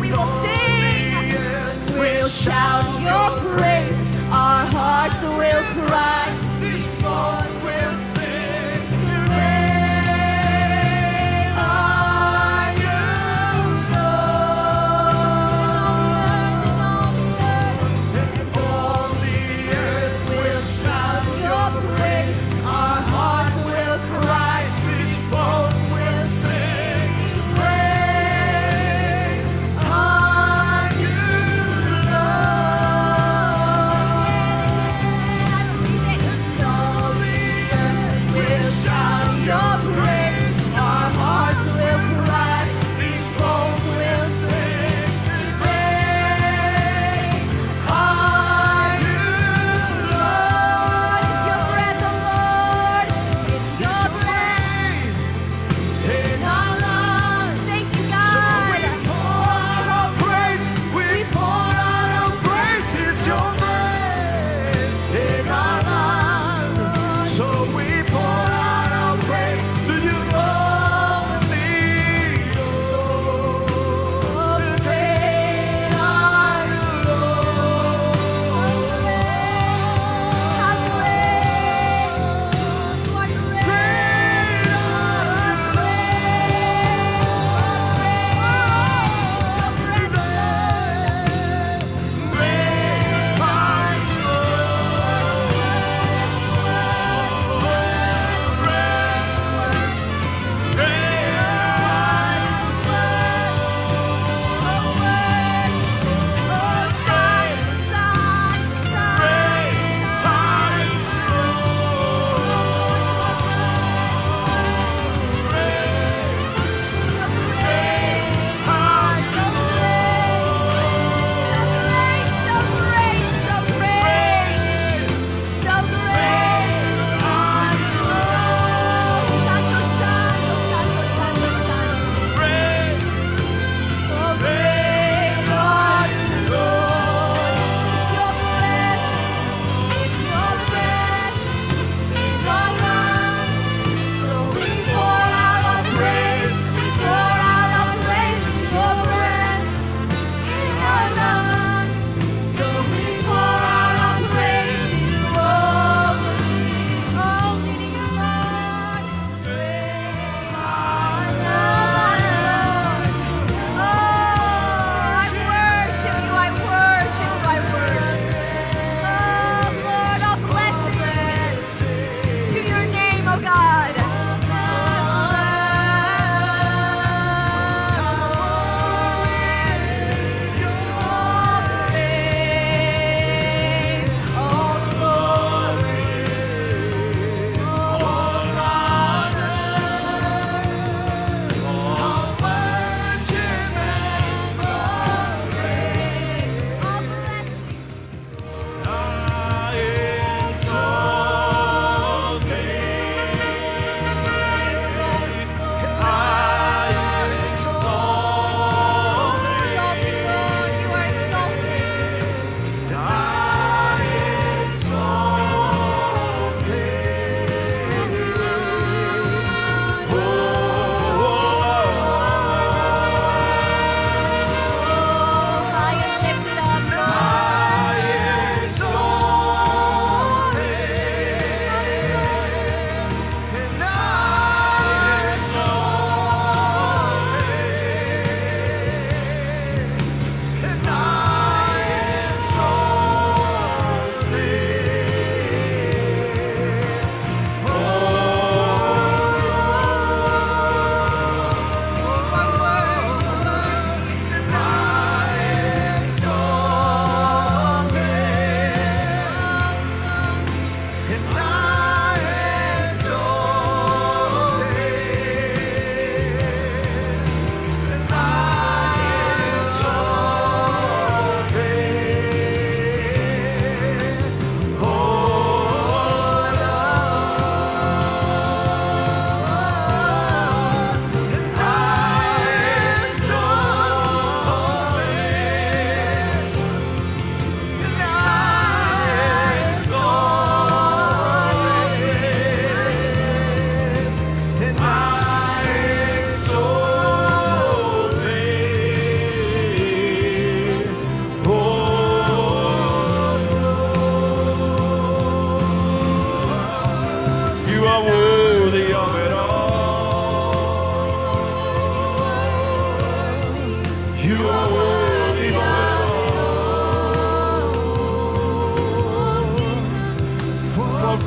we will sing. We'll shout your praise. Our hearts will cry. This morning we'll sing. Great are you, Lord. And all the earth will shout your praise. Our hearts will cry. This morning we'll sing. Great are you, Lord.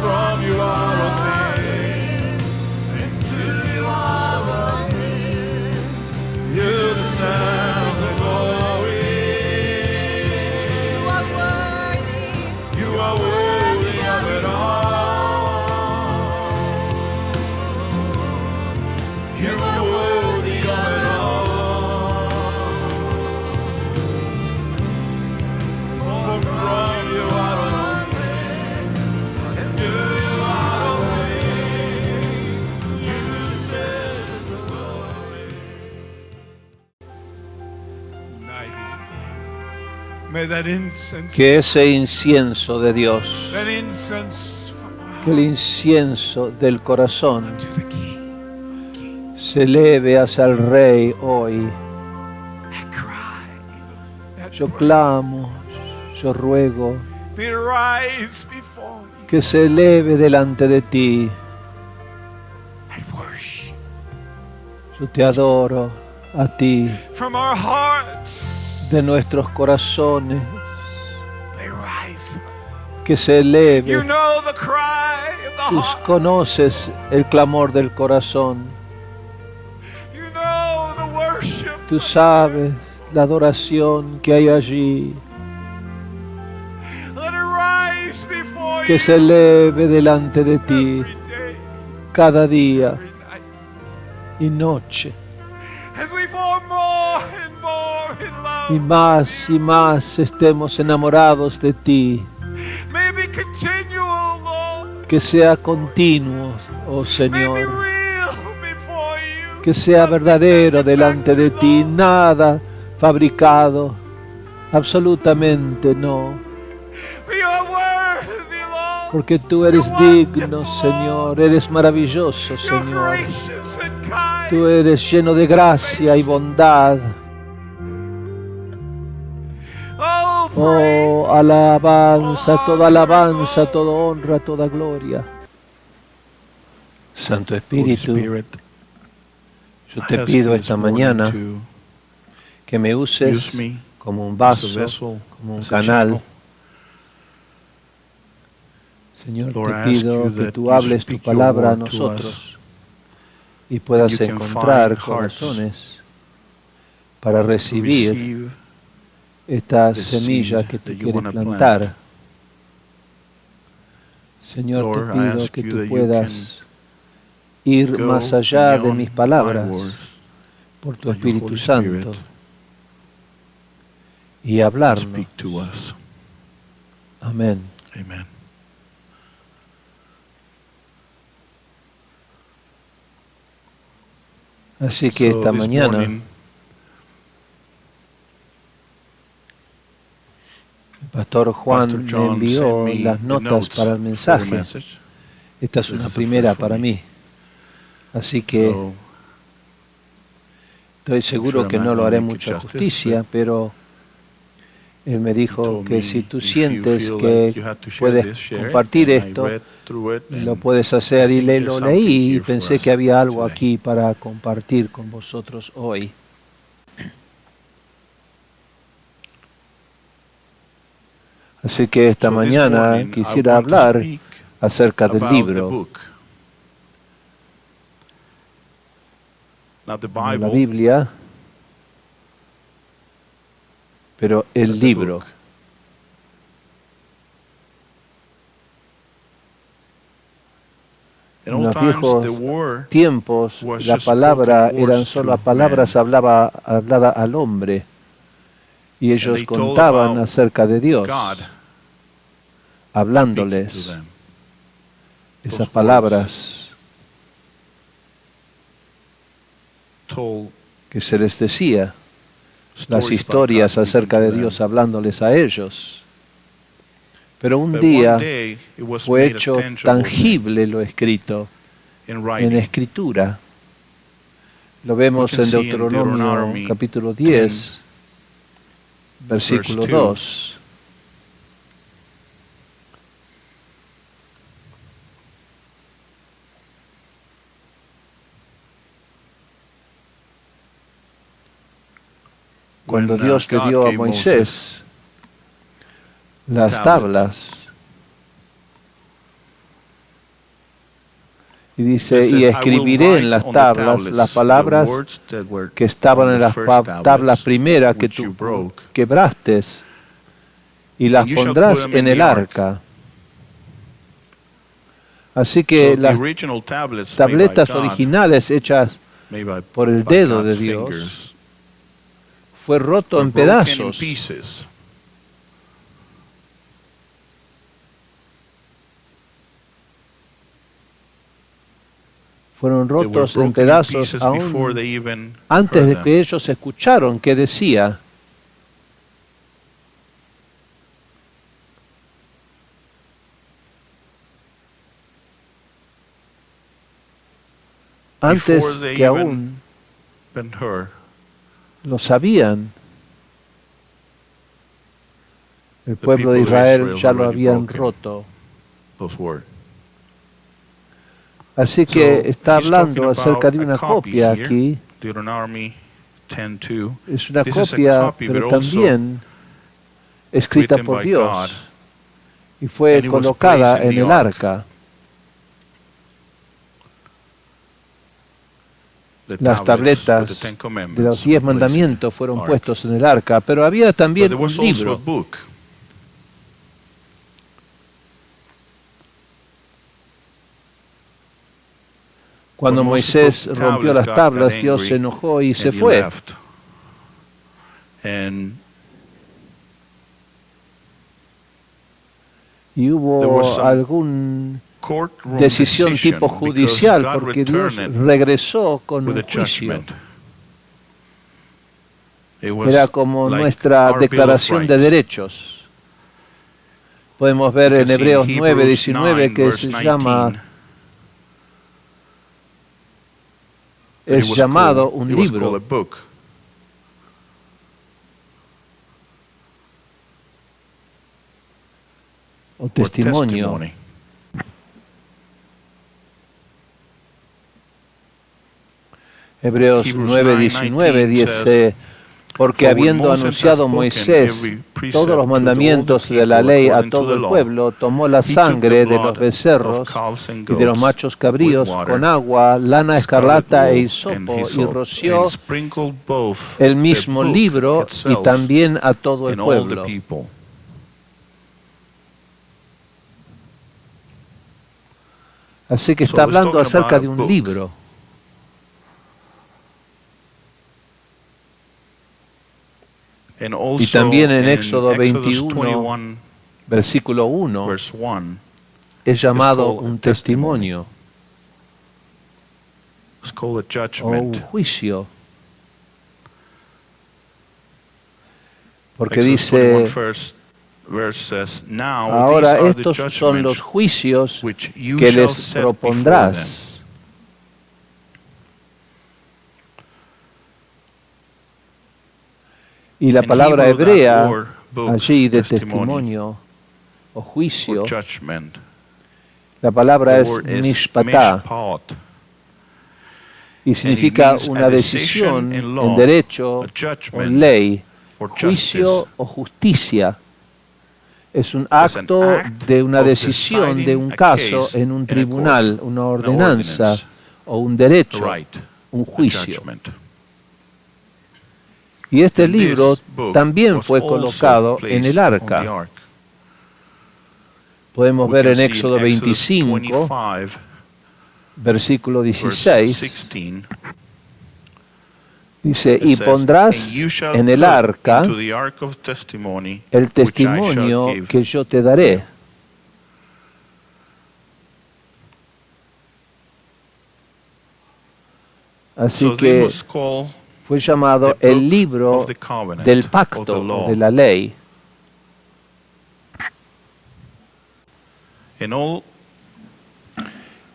from you are all things, and to you are all things. You deserve the glory. You are worthy of it all. You are worthy of it all. For from you are all things, and to you are all things. You deserve the glory. May that incense, Que ese incienso de Dios, that incense from que el incienso del corazón to the King. se eleve hacia el Rey hoy. I cry, that Yo clamo, yo ruego we rise before you que se eleve delante de ti. and worship Yo te adoro a ti, from our hearts. de nuestros corazones, We rise. que se You eleve. know the cry of the Tú heart. conoces el clamor del corazón. You know the worship. Tú sabes la adoración que hay allí. Let it rise before Que you se eleve delante de ti every day, cada día every night. y noche. As we fall more and more in Y love. más estemos enamorados de ti. May be continual, Lord. Que sea continuo, oh May be Señor. real before you. Que sea verdadero delante de ti. Nada fabricado. Absolutamente no. We are worthy, Lord. Porque tú eres digno, Señor. Eres maravilloso, You're Señor. gracious and kind. Tú eres lleno de gracia y bondad. Oh, praise. Oh, alabanza, toda alabanza, toda honra, toda gloria. Santo Espíritu, yo te pido esta mañana que me uses como un vaso, como un canal. Señor, te pido que tú hables tu palabra a nosotros y puedas encontrar corazones para recibir esta semilla que tú quieres plantar. Señor, te pido que tú puedas ir más allá de mis palabras por tu Espíritu Santo y hablarnos. Amén. Amen. Así que esta mañana el Pastor Juan me envió las notas para el mensaje. Esta es una primera para mí. Así que estoy seguro que no lo haré mucha justicia, pero él me dijo que si tú sientes que puedes compartir esto, lo puedes hacer, y lo leí y pensé que había algo aquí para compartir con vosotros hoy. Así que esta mañana quisiera hablar acerca del libro. No la Biblia, pero el libro. En los viejos tiempos la palabra eran solo palabras habladas al hombre, y ellos contaban acerca de Dios, hablándoles esas palabras que se les decía, las historias acerca de Dios hablándoles a ellos. Pero un día fue hecho tangible lo escrito en escritura. Lo vemos en Deuteronomio capítulo 10, versículo 2. Cuando Dios le dio a Moisés las tablas, Y dice, y escribiré en las tablas las palabras que estaban en las tablas primeras que tú quebraste, y las pondrás en el arca. Así que las tabletas originales hechas por el dedo de Dios fue roto en pedazos. Fueron rotos en pedazos aún antes de que ellos escucharon que decía. Antes que aún lo sabían, el pueblo de Israel ya lo habían roto. Así que está hablando acerca de una copia aquí. Es una copia, pero también escrita por Dios y fue colocada en el arca. Las tabletas de los 10 mandamientos fueron puestos en el arca, pero había también un libro. Cuando Moisés rompió las tablas, Dios se enojó y se fue. Y hubo alguna decisión tipo judicial porque Dios regresó con un juicio. Era como nuestra declaración de derechos. Podemos ver en Hebreos 9:19 que se llama... es llamado un libro. O testimonio. Hebreos 9:19 dice, porque habiendo anunciado Moisés todos los mandamientos de la ley a todo el pueblo, tomó la sangre de los becerros y de los machos cabríos con agua, lana escarlata e hisopo, y roció el mismo libro y también a todo el pueblo. Así que está hablando acerca de un libro. Y también en Éxodo 21, versículo 1, es llamado un testimonio o un juicio. Porque dice, ahora estos son los juicios que les propondrás. Y la palabra hebrea allí de testimonio o juicio, la palabra es mishpatá y significa una decisión en derecho o ley, juicio o justicia. Es un acto de una decisión de un caso en un tribunal, una ordenanza o un derecho, un juicio. Y este libro también fue colocado en el arca. Podemos ver en Éxodo 25, versículo 16, dice, y pondrás en el arca el testimonio que yo te daré. Así que fue llamado el libro del pacto, de la ley.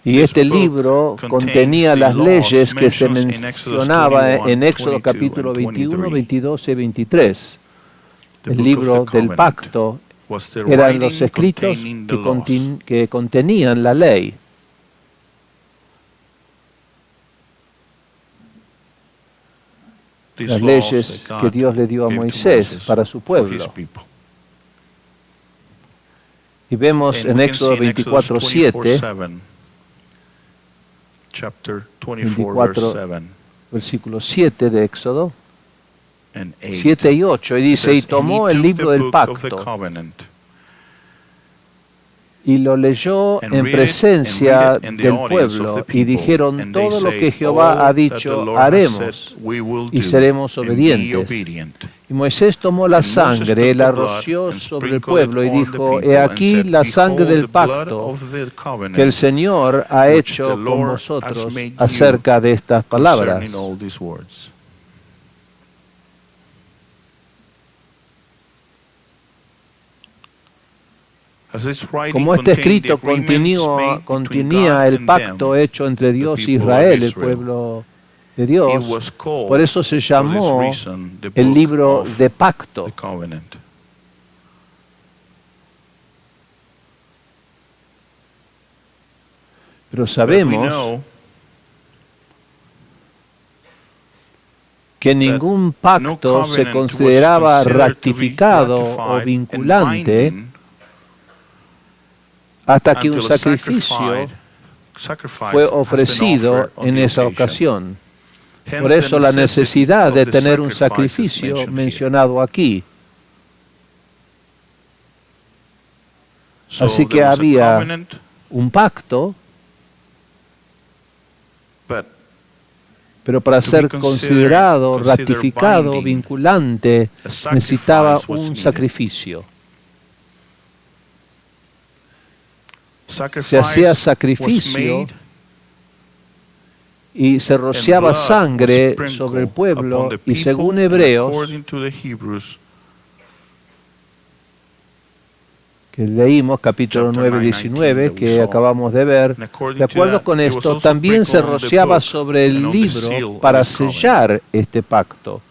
Y este libro contenía las leyes que se mencionaba en Éxodo capítulo 21, 22 y 23. El libro del pacto eran los escritos que contenían la ley. Las leyes que Dios le dio a Moisés para su pueblo. Y vemos en Éxodo 24:7 chapter 24, verse 7 versículo 7 de Éxodo, and 8. 7 y 8, y dice, y tomó el libro del pacto y lo leyó en presencia del pueblo, y dijeron, todo lo que Jehová ha dicho haremos, y seremos obedientes. Y Moisés tomó la sangre, la roció sobre el pueblo, y dijo, he aquí la sangre del pacto que el Señor ha hecho con vosotros acerca de estas palabras. Como este escrito contenía el pacto hecho entre Dios e Israel, el pueblo de Dios, por eso se llamó el libro de pacto. Pero sabemos que ningún pacto se consideraba ratificado o vinculante hasta que un sacrificio fue ofrecido en esa ocasión. Por eso la necesidad de tener un sacrificio mencionado aquí. Así que había un pacto, pero para ser considerado, ratificado, vinculante, necesitaba un sacrificio. Se hacía sacrificio y se rociaba sangre sobre el pueblo, y según Hebreos, que leímos, capítulo 9, 19, que acabamos de ver, de acuerdo con esto, también se rociaba sobre el libro para sellar este pacto.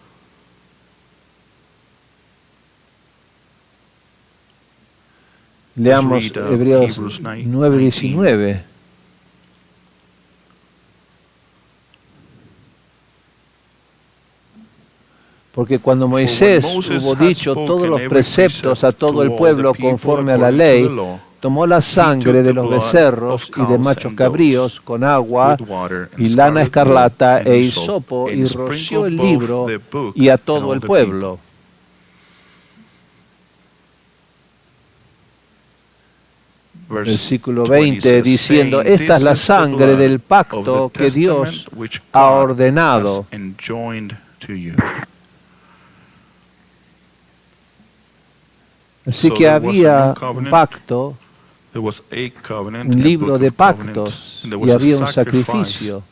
Leamos Hebreos 9:19. Porque cuando Moisés hubo dicho todos los preceptos a todo el pueblo conforme a la ley, tomó la sangre de los becerros y de machos cabríos con agua y lana escarlata e hisopo, y roció el libro y a todo el pueblo. Versículo 20, diciendo, esta es la sangre del pacto que Dios ha ordenado. Así que había un pacto, un libro de pactos, y había un sacrificio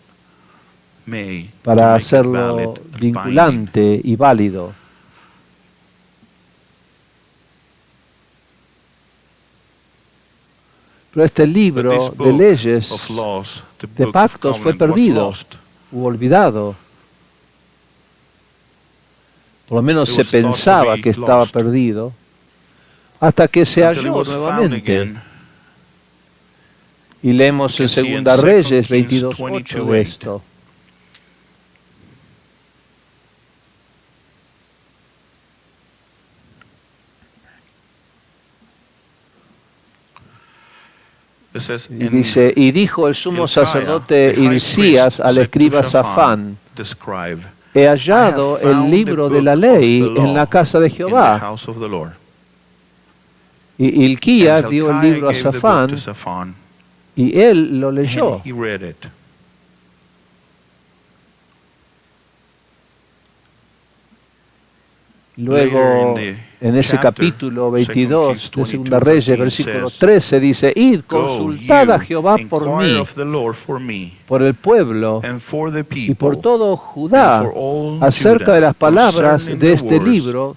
para hacerlo vinculante y válido. Pero este libro de leyes, de pactos, fue perdido u olvidado. Por lo menos se pensaba que estaba perdido, hasta que se halló nuevamente. Y leemos en 2 Reyes 22:8 de esto. Y dice, y dijo el sumo sacerdote Hilcías al escriba Safán, he hallado el libro de la ley en la casa de Jehová. Y Hilcías dio el libro a Safán, y él lo leyó. Luego, en ese capítulo 22 de 2 Reyes, versículo 13, dice, id, consultad a Jehová por mí, por el pueblo y por todo Judá, acerca de las palabras de este libro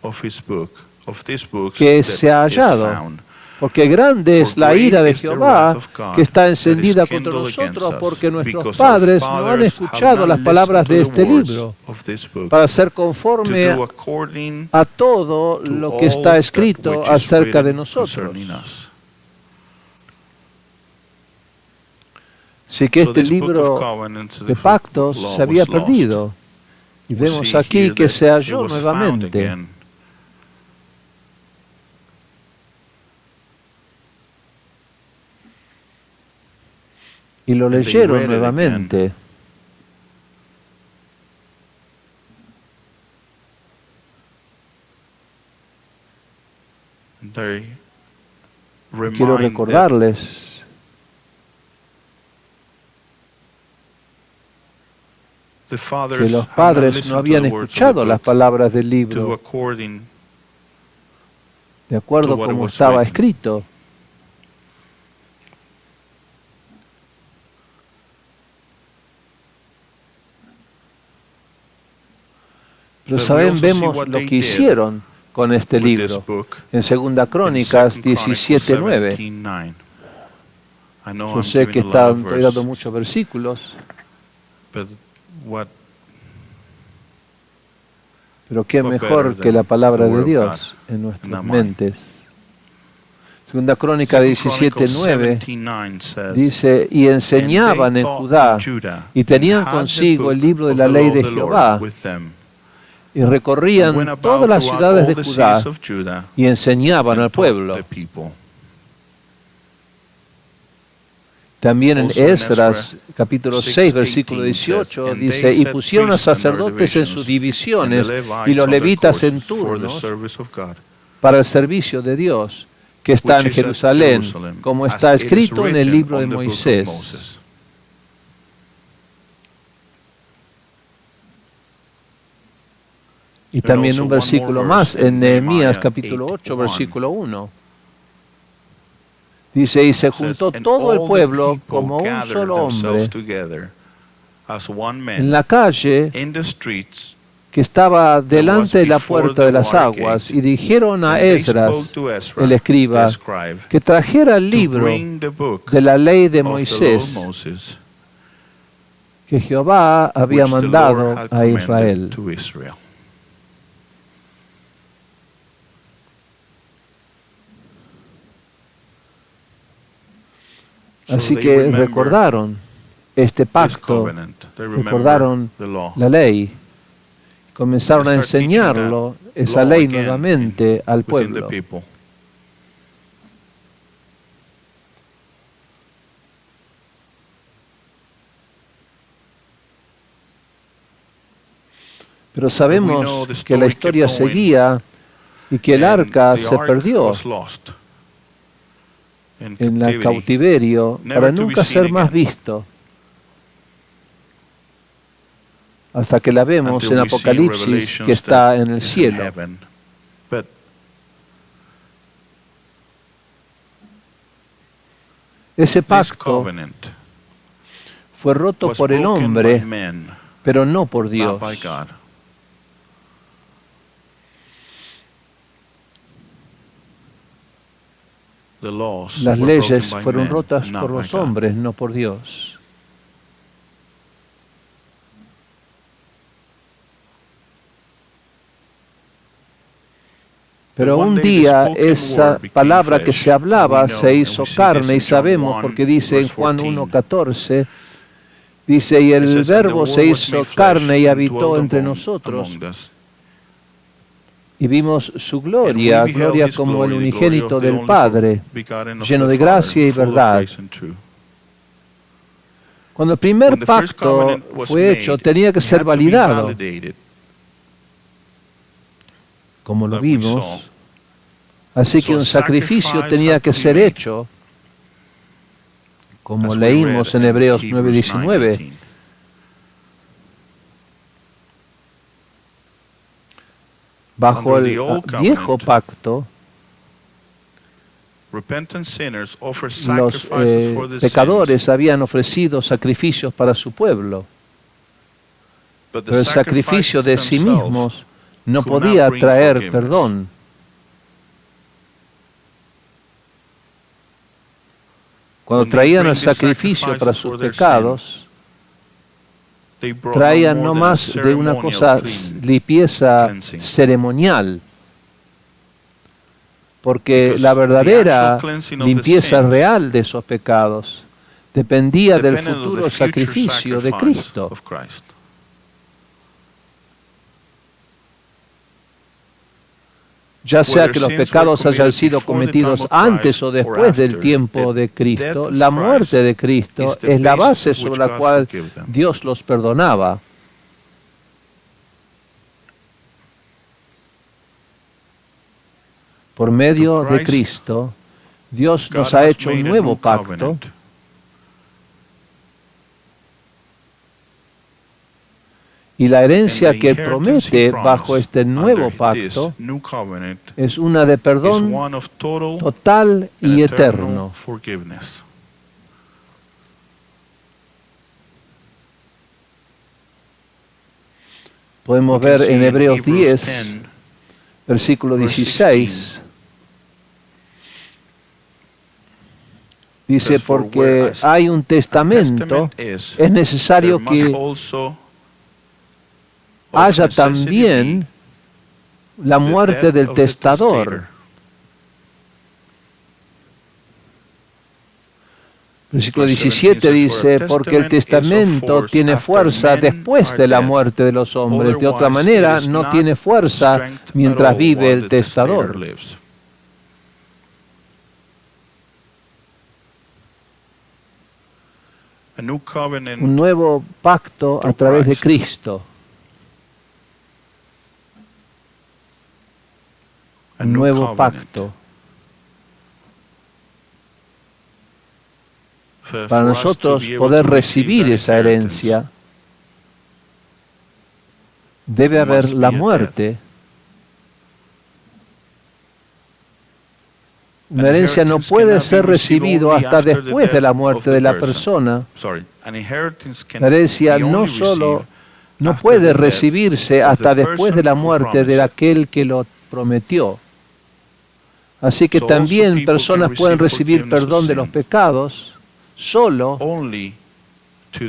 que se ha hallado. Porque grande es la ira de Jehová que está encendida contra nosotros, porque nuestros padres no han escuchado las palabras de este libro, para ser conforme a todo lo que está escrito acerca de nosotros. Así que este libro de pactos se había perdido, y vemos aquí que se halló nuevamente. y lo leyeron nuevamente. Quiero recordarles que los padres no habían escuchado las palabras del libro de acuerdo a como estaba escrito. Pero vemos lo que hicieron con este libro en 2 Crónicas 17:9. Yo sé que estoy dando muchos versículos, pero qué mejor que la palabra de Dios en nuestras mentes. 2 Crónicas 17:9 dice, y enseñaban en Judá, y tenían consigo el libro de la ley de Jehová, y recorrían todas las ciudades de Judá y enseñaban al pueblo. También en Esdras, capítulo 6, versículo 18, dice, y pusieron a sacerdotes en sus divisiones y los levitas en turnos para el servicio de Dios, que está en Jerusalén, como está escrito en el libro de Moisés. Y también un versículo más en Nehemías capítulo 8, versículo 1. Dice, y se juntó todo el pueblo como un solo hombre en la calle que estaba delante de la puerta de las aguas, y dijeron a Esdras, el escriba, que trajera el libro de la ley de Moisés que Jehová había mandado a Israel. Así que recordaron este pacto, recordaron la ley, comenzaron a enseñarlo, esa ley nuevamente al pueblo. Pero sabemos que la historia seguía y que el arca se perdió en el cautiverio para nunca ser más visto, hasta que la vemos en Apocalipsis que está en el cielo. Ese pacto fue roto por el hombre, pero no por Dios. Las leyes fueron rotas por los hombres, no por Dios. Pero un día esa palabra que se hablaba se hizo carne, y sabemos porque dice en Juan 1:14, dice, y el verbo se hizo carne y habitó entre nosotros. Y vimos su gloria, gloria como el unigénito del Padre, lleno de gracia y verdad. Cuando el primer pacto fue hecho, tenía que ser validado, como lo vimos. Así que un sacrificio tenía que ser hecho, como leímos en Hebreos 9:19. Bajo el viejo pacto, los pecadores habían ofrecido sacrificios para su pueblo, pero el sacrificio de sí mismos no podía traer perdón. Cuando traían el sacrificio para sus pecados, traían no más de una cosa, limpieza ceremonial, porque la verdadera limpieza real de esos pecados dependía del futuro sacrificio de Cristo. ya sea que los pecados hayan sido cometidos antes o después del tiempo de Cristo, la muerte de Cristo es la base sobre la cual Dios los perdonaba. Por medio de Cristo, Dios nos ha hecho un nuevo pacto y la herencia que promete bajo este nuevo pacto es una de perdón total y eterno. Podemos ver en Hebreos 10, versículo 16, dice, porque hay un testamento, es necesario que haya también la muerte del testador. Versículo 17 dice, porque el testamento tiene fuerza después de la muerte de los hombres. De otra manera, no tiene fuerza mientras vive el testador. Un nuevo pacto a través de Cristo. Un nuevo pacto. Para nosotros poder recibir esa herencia, debe haber la muerte. Una herencia no puede ser recibido hasta después de la muerte de la persona. La herencia no solo no puede recibirse hasta después de la muerte de aquel que lo prometió. Así que también personas pueden recibir perdón de los pecados solo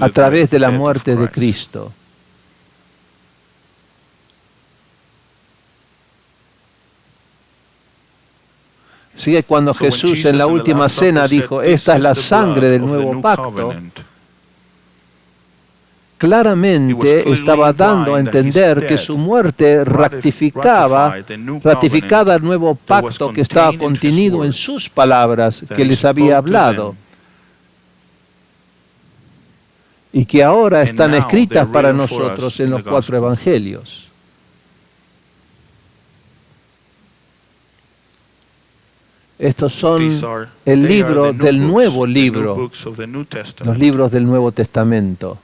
a través de la muerte de Cristo. Así que cuando Jesús en la última cena dijo, esta es la sangre del nuevo pacto, claramente estaba dando a entender que su muerte ratificaba el nuevo pacto que estaba contenido en sus palabras que les había hablado y que ahora están escritas para nosotros en los 4 evangelios. Estos son el libro del nuevo libro, los libros del Nuevo Testamento.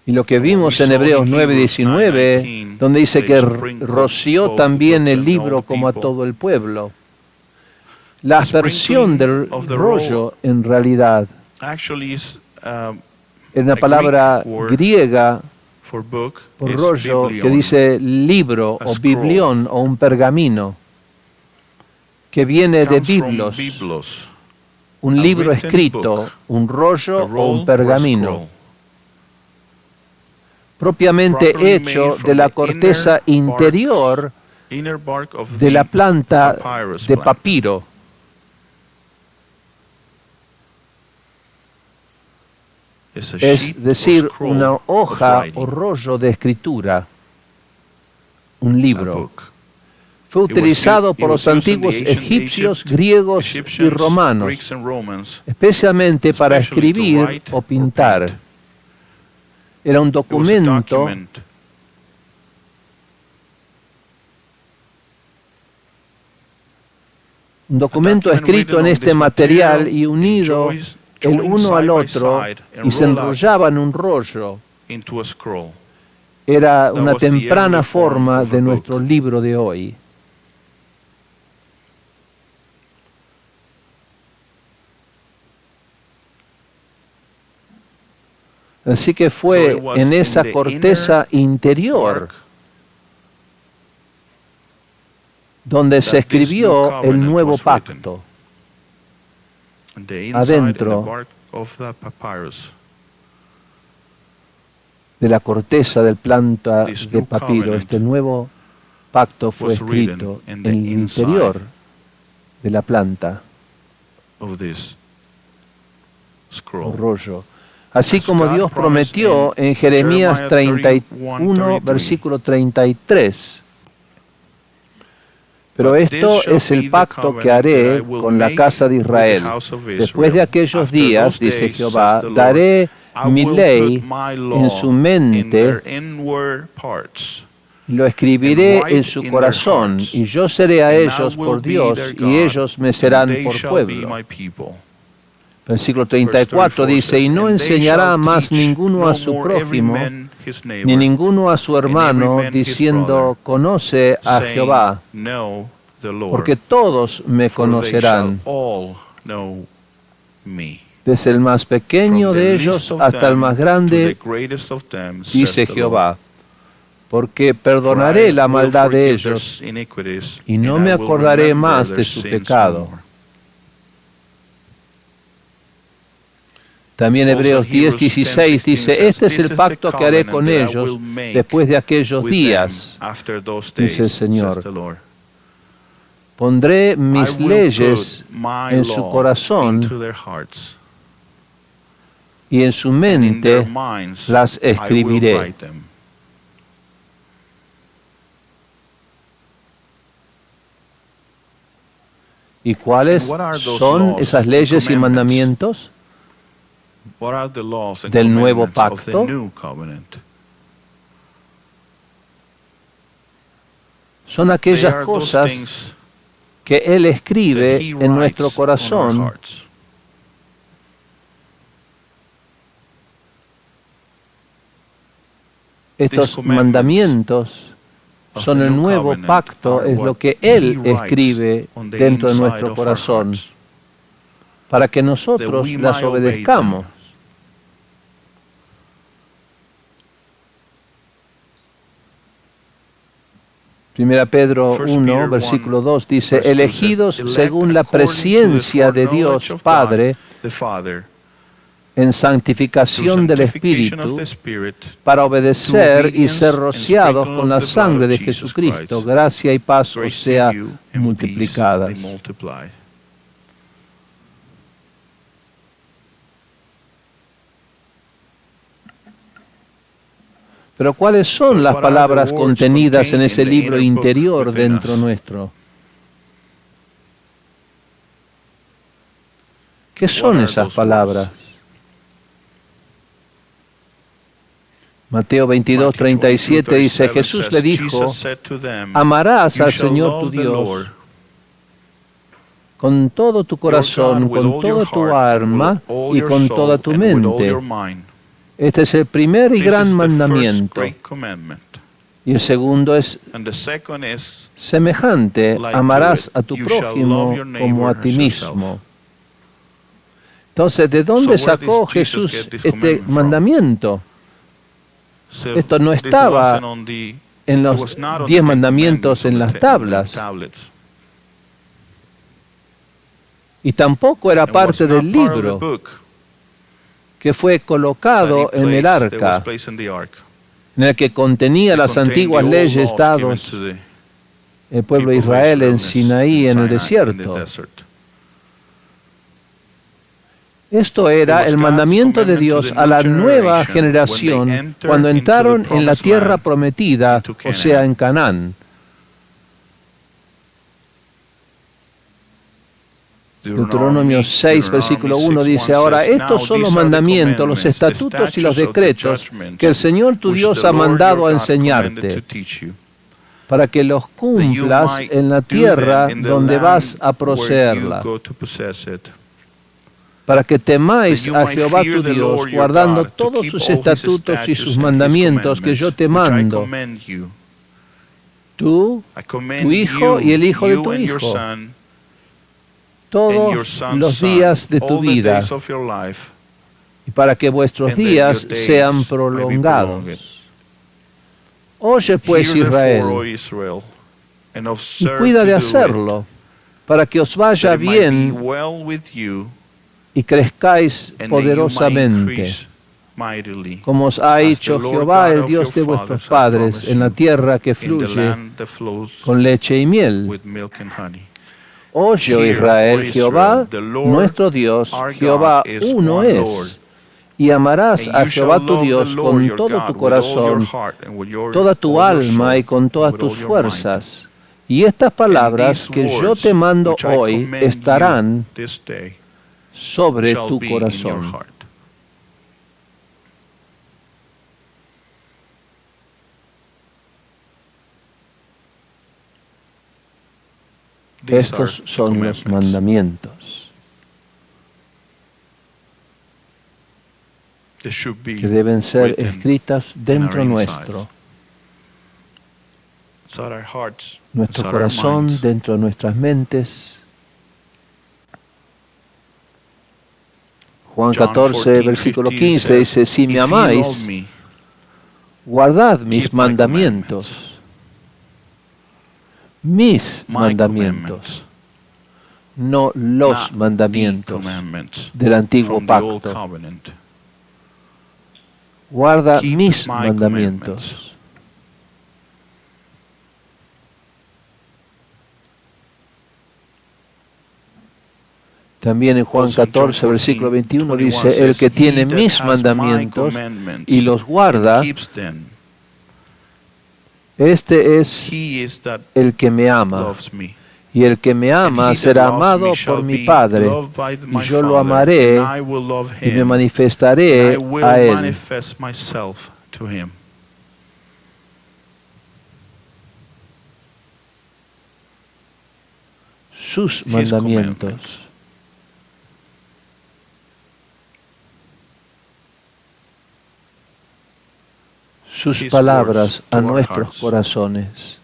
Y lo que vimos en Hebreos 9:19, donde dice que roció también el libro como a todo el pueblo. La aspersión del rollo, en realidad, es una palabra griega por rollo que dice libro o biblión o un pergamino, que viene de biblos, un libro escrito, un rollo o un pergamino, propiamente hecho de la corteza interior de la planta de papiro. Es decir, una hoja o rollo de escritura, un libro. Fue utilizado por los antiguos egipcios, griegos y romanos, especialmente para escribir o pintar. Era un documento escrito en este material y unido el uno al otro y se enrollaba en un rollo. Era una temprana forma de nuestro libro de hoy. Así que fue en esa corteza interior donde se escribió el nuevo pacto. Adentro de la corteza del planta de papiro, este nuevo pacto fue escrito en el interior de la planta o rollo. así como Dios prometió en Jeremías 31, versículo 33. Pero esto es el pacto que haré con la casa de Israel. Después de aquellos días, dice Jehová, daré mi ley en su mente, lo escribiré en su corazón, y yo seré a ellos por Dios, y ellos me serán por pueblo. Versículo 34 dice, y no enseñará más ninguno a su prójimo, ni ninguno a su hermano, diciendo, conoce a Jehová, porque todos me conocerán, desde el más pequeño de ellos hasta el más grande, dice Jehová, porque perdonaré la maldad de ellos, y no me acordaré más de su pecado. También Hebreos 10:16 dice, este es el pacto que haré con ellos después de aquellos días, dice el Señor. Pondré mis leyes en su corazón y en su mente las escribiré. ¿Y cuáles son esas leyes y mandamientos del nuevo pacto? Son aquellas cosas que Él escribe en nuestro corazón estos mandamientos son el nuevo pacto, es lo que Él escribe dentro de nuestro corazón para que nosotros las obedezcamos. Primera Pedro 1, versículo 2 dice, elegidos según la presciencia de Dios Padre en santificación del Espíritu, para obedecer y ser rociados con la sangre de Jesucristo, gracia y paz os sea multiplicadas. Pero ¿cuáles son las palabras contenidas en ese libro interior dentro nuestro? ¿Qué son esas palabras? Mateo 22:37 dice, Jesús le dijo, amarás al Señor tu Dios con todo tu corazón, con toda tu alma y con toda tu mente. Este es el primer y gran mandamiento. Y el segundo es semejante, amarás a tu prójimo como a ti mismo. Entonces, ¿de dónde sacó Jesús este mandamiento? Esto no estaba en los 10 mandamientos en las tablas. Y tampoco era parte del libro que fue colocado en el arca, en el que contenía las antiguas leyes dadas el pueblo de Israel en Sinaí, en el desierto. Esto era el mandamiento de Dios a la nueva generación cuando entraron en la tierra prometida, o sea, en Canaán. Deuteronomio 6, versículo 1 dice, ahora estos son los mandamientos, los estatutos y los decretos que el Señor tu Dios ha mandado a enseñarte, para que los cumplas en la tierra donde vas a poseerla, para que temáis a Jehová tu Dios, guardando todos sus estatutos y sus mandamientos que yo te mando, tú, tu hijo y el hijo de tu hijo, todos los días de tu vida, y para que vuestros días sean prolongados. Oye pues, Israel, y cuida de hacerlo, para que os vaya bien y crezcáis poderosamente, como os ha hecho Jehová, el Dios de vuestros padres, en la tierra que fluye con leche y miel. Oye, oh Israel, Jehová, nuestro Dios, Jehová uno es. Y amarás And a you Jehová shall tu love the Dios Lord con your todo God tu with all your corazón, heart and with toda tu all your alma y soul, con todas with all tus your mind. fuerzas. Y estas palabras And que these yo te words mando which I hoy command estarán you this day sobre shall tu be in your corazón. heart. These are Estos the son los commandments. mandamientos They should be que deben ser written escritas dentro in our nuestro, inside our hearts, nuestro inside our corazón, minds. dentro de nuestras mentes. Juan John 14, 14, versículo 15 15 says, dice, si me "If ye amáis, love me, guardad mis keep my mandamientos. commandments." Mis My mandamientos, commandments, no los not the mandamientos commandments del antiguo from the old pacto. covenant. Guarda Keep mis my mandamientos. También en Juan Also in John 14, versículo 21 dice, el says, que tiene "He that mis has mandamientos my commandments y los guarda, and keeps them, este es he is that el que me ama. loves me. Y el que me And ama he será that loves amado me por shall mi be Padre, loved by y my yo lo Father, amaré and I will love y me him, and I manifestaré will a él. manifest myself to him." Sus His mandamientos. commandments. Sus His palabras words a to our nuestros hearts. corazones.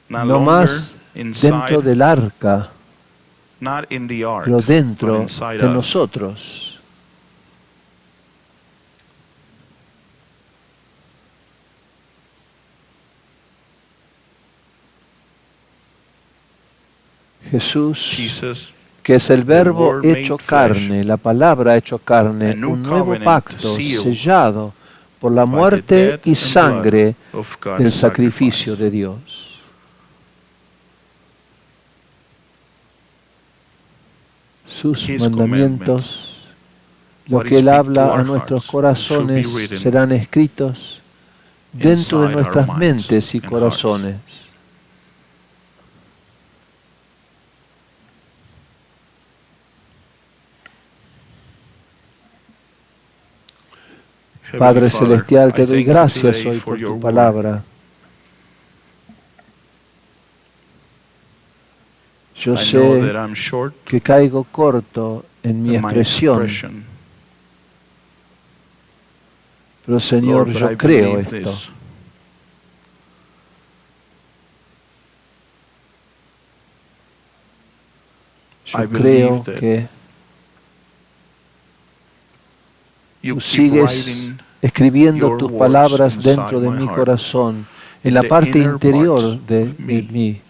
Not No longer más inside, dentro del arca, not in the ark, pero but dentro inside de us. nosotros. Jesús, Jesus, que es el verbo Word made hecho flesh, carne, la palabra hecho carne, a new un nuevo covenant pacto sealed sellado por la by the muerte death y and sangre blood of God's del sacrificio sacrifice. de Dios. Sus His mandamientos, lo what he que Él speak to habla our a nuestros hearts, corazones should be written serán escritos dentro de inside our nuestras minds mentes y and corazones. Padre Celestial, te doy gracias hoy por tu palabra. Yo sé que caigo corto en mi expresión, pero Señor, yo creo esto. Yo creo que tú sigues escribiendo tus palabras dentro de mi corazón, en la parte interior de mí,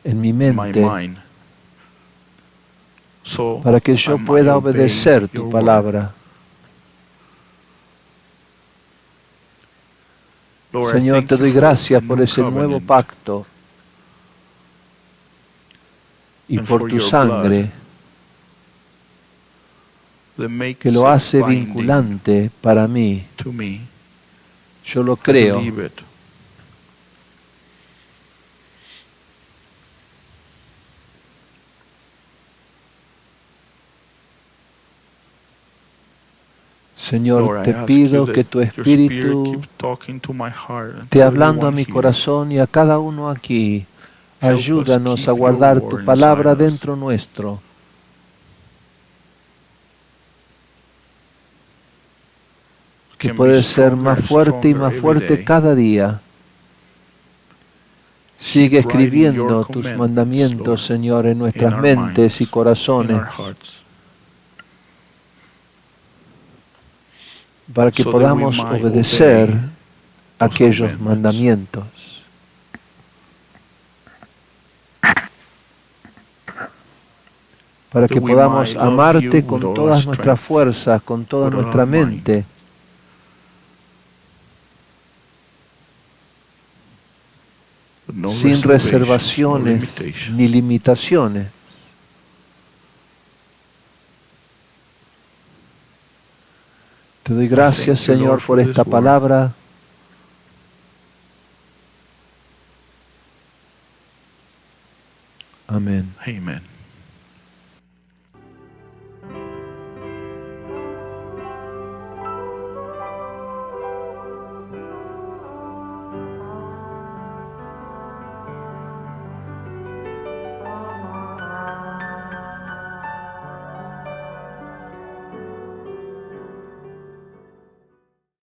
en mi mente, para que yo pueda obedecer tu palabra. Señor, te doy gracias por ese nuevo pacto y por tu sangre que lo hace vinculante para mí. Yo lo creo. Señor, te pido que tu Espíritu esté hablando a mi corazón y a cada uno aquí. Ayúdanos a guardar tu palabra dentro nuestro. Que puede ser más fuerte y más fuerte cada día. Sigue escribiendo tus mandamientos, Señor, en nuestras mentes y corazones, para que podamos obedecer aquellos mandamientos. Para que podamos amarte con todas nuestras fuerzas, con toda nuestra mente, sin reservaciones ni limitaciones. Te doy gracias, Señor, por esta palabra. Amén. Amen.